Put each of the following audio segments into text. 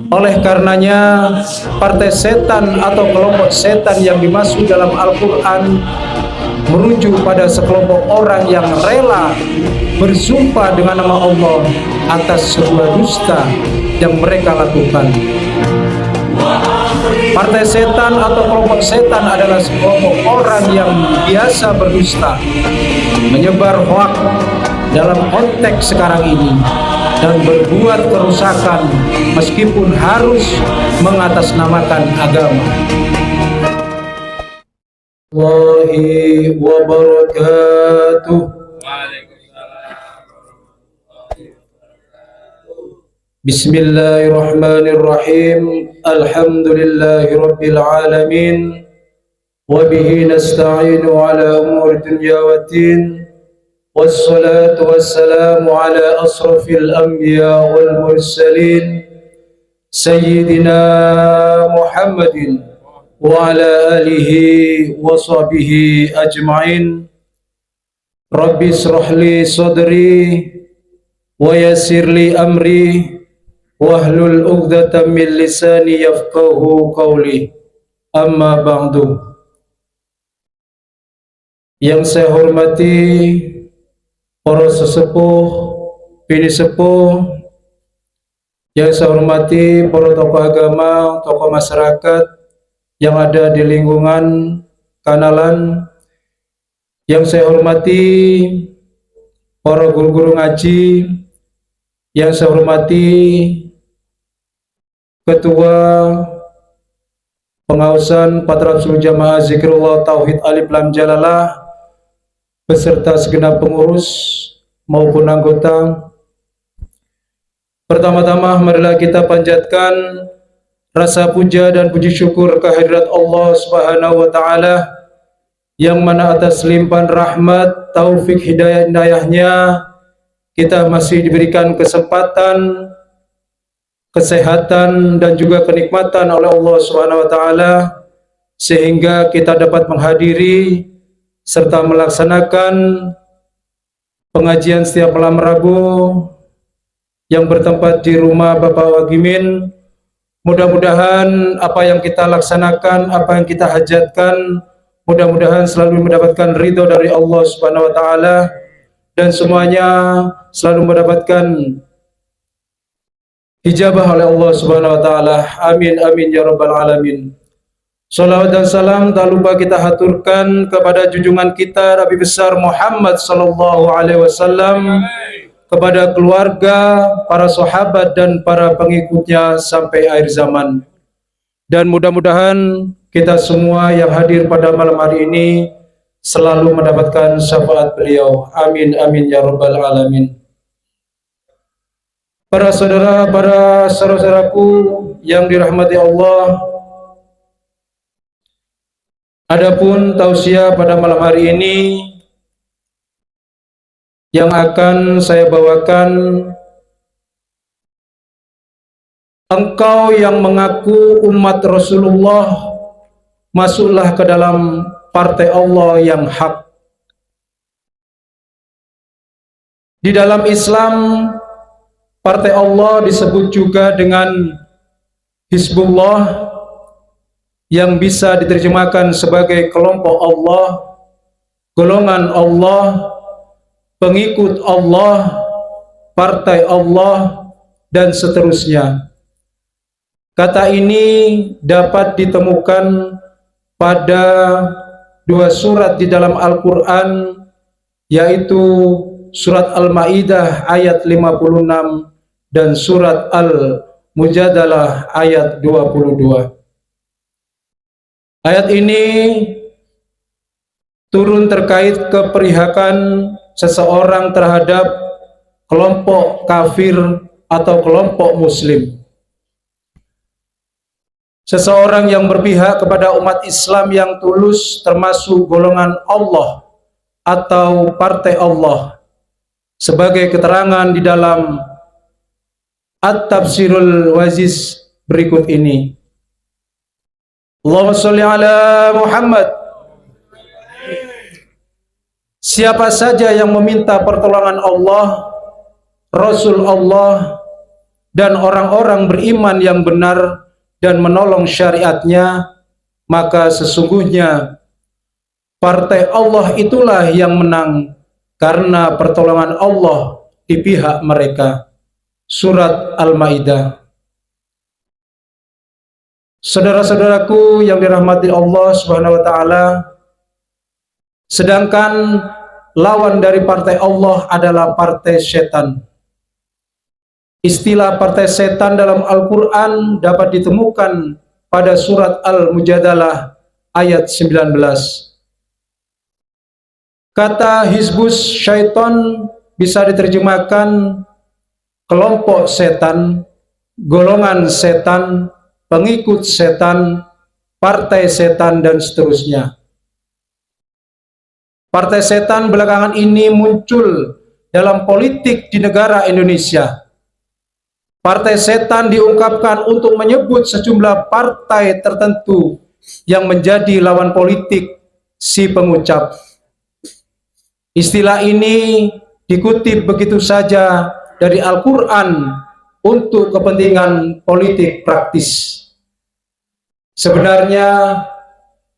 Oleh karenanya, partai setan atau kelompok setan yang dimaksud dalam Al-Quran merujuk pada sekelompok orang yang rela bersumpah dengan nama Allah atas sebuah dusta yang mereka lakukan. Partai setan atau kelompok setan adalah sekelompok orang yang biasa berdusta, menyebar hoak dalam konteks sekarang ini, dan berbuat kerusakan meskipun harus mengatasnamakan agama. Wassalamualaikum warahmatullahi wabarakatuh. Bismillahirrahmanirrahim. Alhamdulillahi rabbil alamin. Wa bihi nasta'inu ala umuri dunya waddin. Wassalatu wassalamu ala asrafil anbiya wal mursalin Sayyidina Muhammadin wa ala alihi wa sahbihi ajma'in. Rabbi israh li sadri wa yassir li amri wahlul 'uqdatam min lisani yafqahu qawli. Amma ba'du. Yang saya hormati para sesepuh, bini sepuh, yang saya hormati para tokoh agama, tokoh masyarakat yang ada di lingkungan Kanalan, yang saya hormati para guru-guru ngaji, yang saya hormati Ketua Pengawasan Patrasul Jamaah Zikrullah Tauhid Alif Lam Jalalah beserta segenap pengurus maupun anggota. Pertama-tama marilah kita panjatkan rasa puja dan puji syukur kehadirat Allah Subhanahu wa taala yang mana atas limpahan rahmat, taufik, hidayahnya kita masih diberikan kesempatan, kesehatan dan juga kenikmatan oleh Allah Subhanahu wa taala sehingga kita dapat menghadiri serta melaksanakan pengajian setiap malam Rabu yang bertempat di rumah Bapak Wagimin. Mudah-mudahan apa yang kita laksanakan, apa yang kita hajatkan, mudah-mudahan selalu mendapatkan ridho dari Allah Subhanahu wa taala dan semuanya selalu mendapatkan hijabah oleh Allah Subhanahu wa taala. Amin amin ya rabbal alamin. Salawat dan salam tak lupa kita haturkan kepada junjungan kita Nabi besar Muhammad sallallahu alaihi wasallam, kepada keluarga, para sahabat dan para pengikutnya sampai akhir zaman. Dan mudah-mudahan kita semua yang hadir pada malam hari ini selalu mendapatkan syafaat beliau. Amin amin ya rabbal alamin. Para saudara, para saudaraku yang dirahmati Allah, adapun tausiah pada malam hari ini yang akan saya bawakan, engkau yang mengaku umat Rasulullah, masuklah ke dalam partai Allah yang hak. Di dalam Islam, partai Allah disebut juga dengan Hizbullah, yang bisa diterjemahkan sebagai kelompok Allah, golongan Allah, pengikut Allah, partai Allah, dan seterusnya. Kata ini dapat ditemukan pada dua surat di dalam Al-Quran, yaitu surat Al-Ma'idah ayat 56 dan surat Al-Mujadalah ayat 22. Ayat ini turun terkait keprihakan seseorang terhadap kelompok kafir atau kelompok muslim. Seseorang yang berpihak kepada umat Islam yang tulus termasuk golongan Allah atau partai Allah, sebagai keterangan di dalam At-Tafsirul Waziz berikut ini. Allahumma sholli ala Muhammad. Siapa saja yang meminta pertolongan Allah, Rasul Allah, dan orang-orang beriman yang benar dan menolong syariatnya, maka sesungguhnya partai Allah itulah yang menang karena pertolongan Allah di pihak mereka. Surat Al-Maidah. Saudara-saudaraku yang dirahmati Allah Subhanahu wa taala, sedangkan lawan dari partai Allah adalah partai setan. Istilah partai setan dalam Al-Quran dapat ditemukan pada surat Al-Mujadalah ayat 19. Kata Hizbus Syaiton bisa diterjemahkan kelompok setan, golongan setan, pengikut setan, partai setan, dan seterusnya. Partai setan belakangan ini muncul dalam politik di negara Indonesia. Partai setan diungkapkan untuk menyebut sejumlah partai tertentu yang menjadi lawan politik si pengucap. Istilah ini dikutip begitu saja dari Al-Quran untuk kepentingan politik praktis. Sebenarnya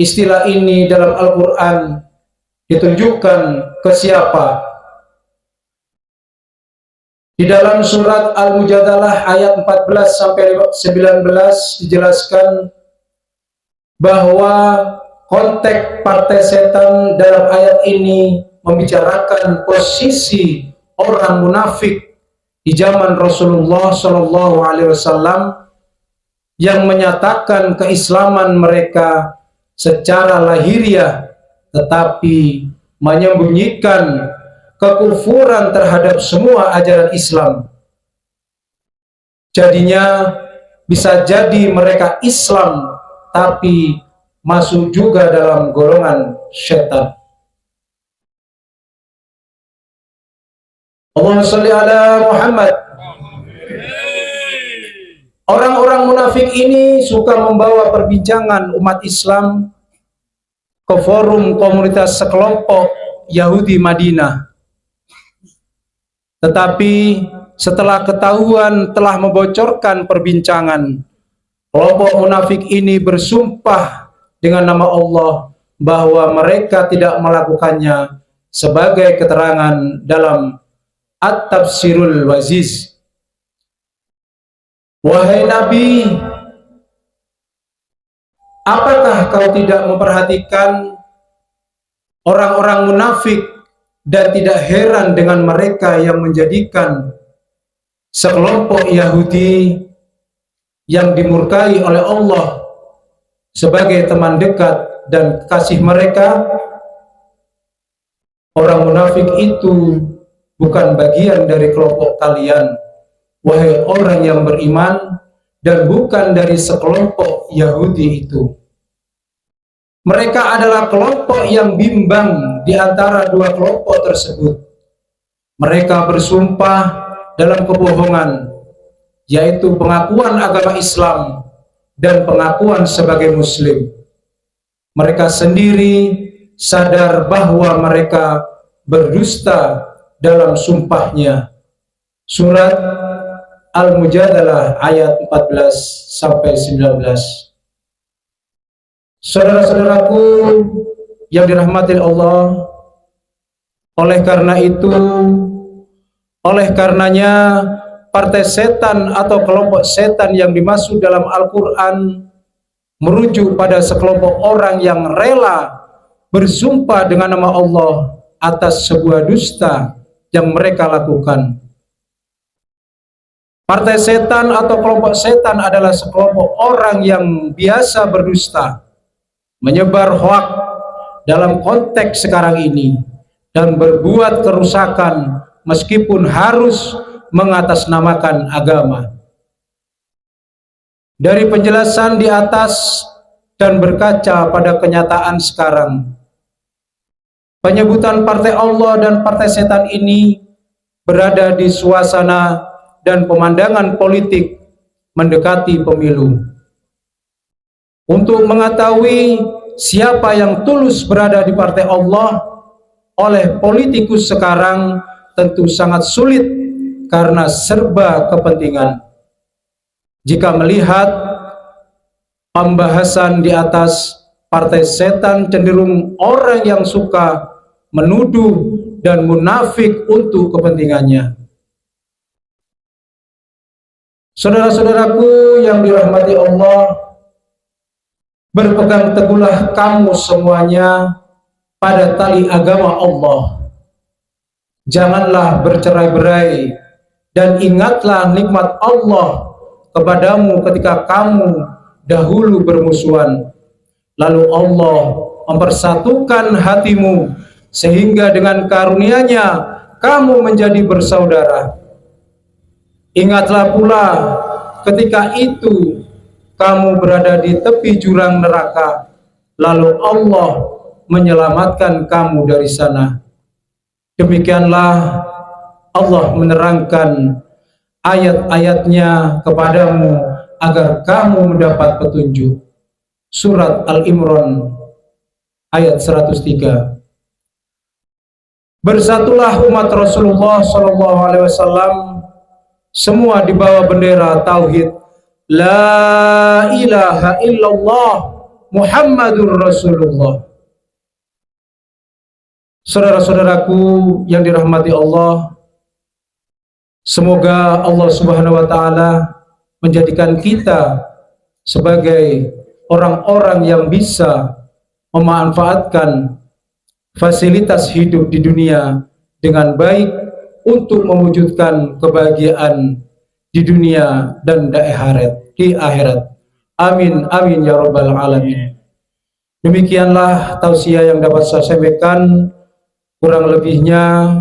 istilah ini dalam Al-Quran ditunjukkan ke siapa? Di dalam surat Al-Mujadalah ayat 14 sampai 19 dijelaskan bahwa konteks partai setan dalam ayat ini membicarakan posisi orang munafik di zaman Rasulullah SAW yang menyatakan keislaman mereka secara lahiriah, tetapi menyembunyikan kekufuran terhadap semua ajaran Islam. Jadinya bisa jadi mereka Islam tapi masuk juga dalam golongan syaitan. Allahumma sholli ala Muhammad. Orang-orang munafik ini suka membawa perbincangan umat Islam ke forum komunitas sekelompok Yahudi Madinah. Tetapi setelah ketahuan telah membocorkan perbincangan, kelompok munafik ini bersumpah dengan nama Allah bahwa mereka tidak melakukannya sebagai keterangan dalam At-Tafsirul Waziz. Wahai Nabi, apakah kau tidak memperhatikan orang-orang munafik dan tidak heran dengan mereka yang menjadikan sekelompok Yahudi yang dimurkai oleh Allah sebagai teman dekat dan kekasih mereka? Orang munafik itu bukan bagian dari kelompok kalian, wahai orang yang beriman, dan bukan dari sekelompok Yahudi itu. Mereka adalah kelompok yang bimbang di antara dua kelompok tersebut. Mereka bersumpah dalam kebohongan, yaitu pengakuan agama Islam dan pengakuan sebagai Muslim. Mereka sendiri sadar bahwa mereka berdusta dalam sumpahnya. Surat Al-Mujadalah ayat 14 sampai 19. Saudara-saudaraku yang dirahmati Allah, oleh karenanya partai setan atau kelompok setan yang dimaksud dalam Al-Quran merujuk pada sekelompok orang yang rela bersumpah dengan nama Allah atas sebuah dusta yang mereka lakukan. Partai setan atau kelompok setan adalah sekelompok orang yang biasa berdusta, menyebar hoak dalam konteks sekarang ini, dan berbuat kerusakan meskipun harus mengatasnamakan agama. Dari penjelasan di atas dan berkaca pada kenyataan sekarang, penyebutan partai Allah dan partai setan ini berada di suasana dan pemandangan politik mendekati pemilu. Untuk mengetahui siapa yang tulus berada di partai Allah oleh politikus sekarang tentu sangat sulit karena serba kepentingan. jika melihat pembahasan di atas partai setan, cenderung orang yang suka menuduh dan munafik untuk kepentingannya. Saudara-saudaraku yang dirahmati Allah, berpegang teguhlah kamu semuanya pada tali agama Allah. Janganlah bercerai-berai, dan ingatlah nikmat Allah kepadamu ketika kamu dahulu bermusuhan. Lalu Allah mempersatukan hatimu, sehingga dengan karunia-Nya kamu menjadi bersaudara. Ingatlah pula ketika itu kamu berada di tepi jurang neraka, lalu Allah menyelamatkan kamu dari sana. Demikianlah Allah menerangkan ayat-ayatnya kepadamu agar kamu mendapat petunjuk. Surat Al-Imran ayat 103. Bersatulah umat Rasulullah SAW, semua di bawah bendera tauhid, la ilaha illallah Muhammadur Rasulullah. Saudara-saudaraku yang dirahmati Allah, semoga Allah Subhanahu wa taala menjadikan kita sebagai orang-orang yang bisa memanfaatkan fasilitas hidup di dunia dengan baik untuk mewujudkan kebahagiaan di dunia dan di akhirat. Amin amin ya rabbal alamin. Demikianlah tausiah yang dapat saya sampaikan. Kurang lebihnya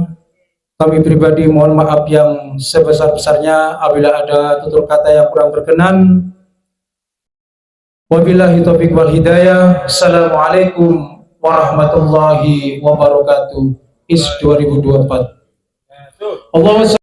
kami pribadi mohon maaf yang sebesar-besarnya apabila ada tutur kata yang kurang berkenan. Wabillahi taufiq wal hidayah. Assalamualaikum warahmatullahi wabarakatuh. Is 2024. Allahumma